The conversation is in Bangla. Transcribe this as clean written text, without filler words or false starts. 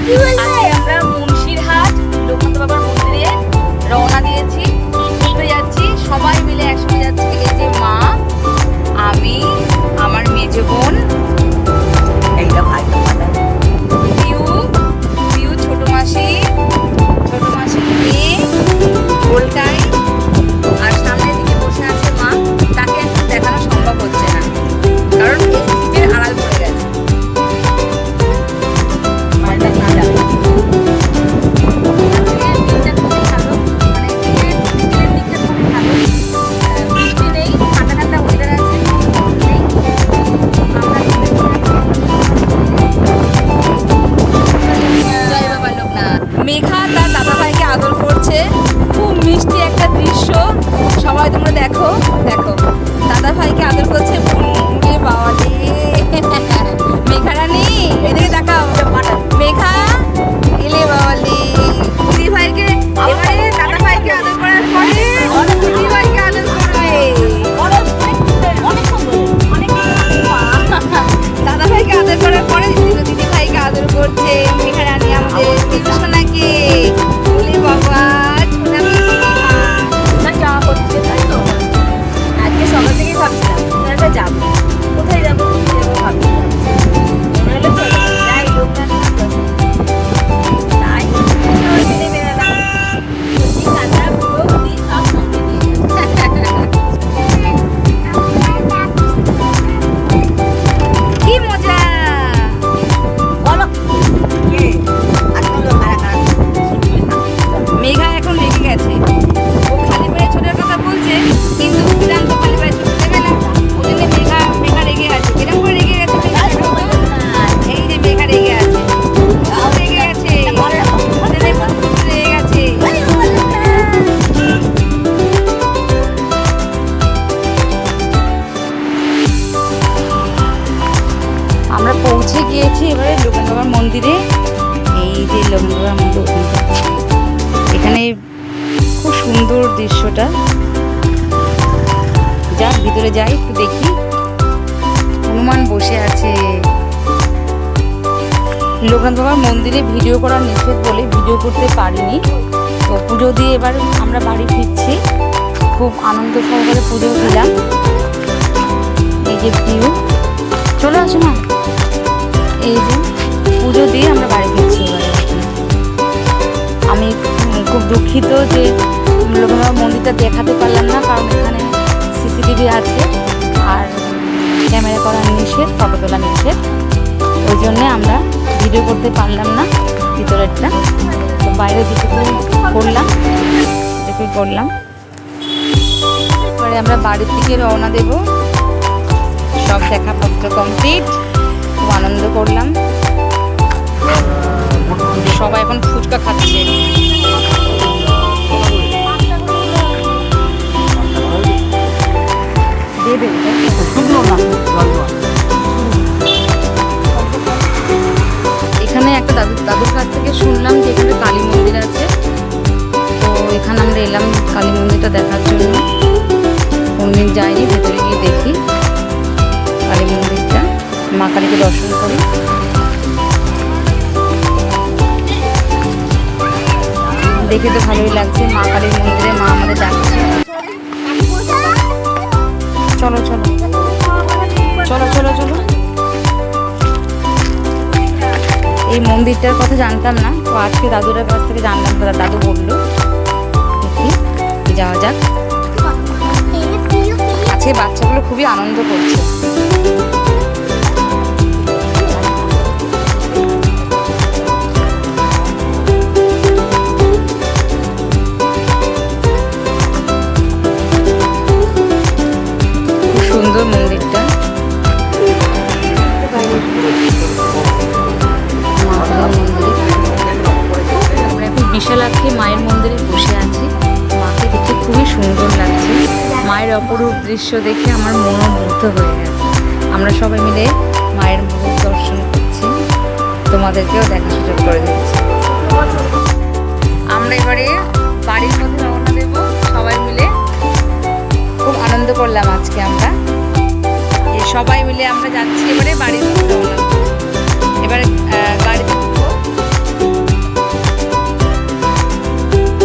আজকে আমরা মুন্সিরহাট লোকনাথ বাবার মন্দিরে রওনা দিয়েছি, ঘুরতে যাচ্ছি, সবাই মিলে একসঙ্গে যাচ্ছি। এই যে মা, আমি, আমার মেজো বোন, এইটা ভাই, পিউ, ছোট মাসি মেয়ে গোলটাই, আর সামনের দিকে বসে আছে মা। তাকে এখন দেখানো সম্ভব হচ্ছে না, কারণ এই সিটের আড়াল পড়ে গেছে। মেঘা তার দাদা ভাইকে আদর করছে, খুব মিষ্টি একটা দৃশ্য। সবাই তোমরা দেখো দেখো, দাদা ভাইকে আদর করছে। বাবালে মেঘা রানী, এদিকে দেখাও। মেঘা এলে বাবালে, দিদি ভাইকে এবারে দাদা ভাইকে আদর করার পরে দিদি ভাইকে আদর করবে। দাদা ভাইকে আদর করার পরে দিদি ভাইকে আদর করছে মেঘা রানী, আমাদের দিদি সোনাকে। বলে বাবা সোনা যাওয়া হচ্ছে, তাই তো? আজকে সকাল থেকেই ভাবছিলাম সোনাটা যাবো, কোথায় যাবো ভাবছিলাম, মনে হলো যাই লোকনাথ তাই মিলে বেরোলাম। কি মজা! মেঘা এখন রেগে গেছে, ও খালি পায়ে ছোটার কথা বলছে, কিন্তু বিধান তো খালি পায়ে ছুটতে দেবে না। ওই জন্য মেঘা রেগে আছে। কিরকম করে রেগে গেছে? এই যে মেঘা রেগে আছে, রেগে গেছে, রেগে গেছে। আমরা পৌঁছে গিয়েছি এবারে লোকনাথ বাবার মন্দিরে। এই যে লোকনাথ বাবার মন্দির, এখানে খুব সুন্দর দৃশ্যটা। যাক ভিতরে যাই, একটু দেখি। হনুমান বসে আছে। লোকনাথ বাবার মন্দিরে ভিডিও করার নিষেধ বলে ভিডিও করতে পারিনি। তো পুজো দিয়ে এবার আমরা বাড়ি ফিরছি, খুব আনন্দ সহকারে পুজো দিলাম। এই যে ভিউ, চলে আসো না। এই যে পুজো দিয়ে আমরা বাড়ি ফিরছি এবারে। আমি খুব দুঃখিত যে লোকনাথ বাবার মন্দিরটা দেখাতে পারলাম না, কারণ এখানে সিসিটিভি আছে আর ক্যামেরা করা নিষেধ, ফটো তোলা নিষেধ। ওই জন্যে আমরা ভিডিও করতে পারলাম না ভিতরেরটা। তো বাইরে যেটুকু করলাম সেটুকুই করলাম। এবারে আমরা বাড়ির দিকে রওনা দেব। সব দেখাপত্র কমপ্লিট, খুব আনন্দ করলাম। সবাই এখন ফুচকা খাচ্ছে। এখানে একটা দাদুর কাছ থেকে শুনলাম যে এখানে কালী মন্দির আছে। তো এখানে আমরা এলাম কালী মন্দিরটা দেখার জন্য। কোনদিন যাইনি, ভেতরে গিয়ে দেখি কালী মন্দিরটা, মা কালীকে দর্শন করি। দেখে তো ভালোই লাগছে, মা কালীর মন্দিরে মা আমাদের ডাকছে। চলো চলো চলো চলো চলো। এই মন্দিরটার কথা জানতাম না, তো আজকে দাদুর কাছ থেকে জানলাম। দাদু বললো, দেখি যাওয়া যাক। আজকে বাচ্চাগুলো খুবই আনন্দ করছে। সুন্দর মন্দিরটা। আমরা এখন বিশালাক্ষী মায়ের মন্দিরে বসে আছি। মাকে দেখে খুবই সুন্দর লাগছে। মায়ের অপরূপ দৃশ্য দেখে আমার মনও মুগ্ধ হয়ে গেছে। আমরা সবাই মিলে মায়ের মুখ দর্শন করছি, তোমাদেরকেও দেখা সুযোগ করে দিচ্ছি। আমরা এবারে বাড়ির পথে রওনা দেব সবাই মিলে। খুব আনন্দ করলাম আজকে আমরা, সবাই মিলে আমরা যাচ্ছি এবারে বাড়ির পথে রওনা। এবারে গাড়িতে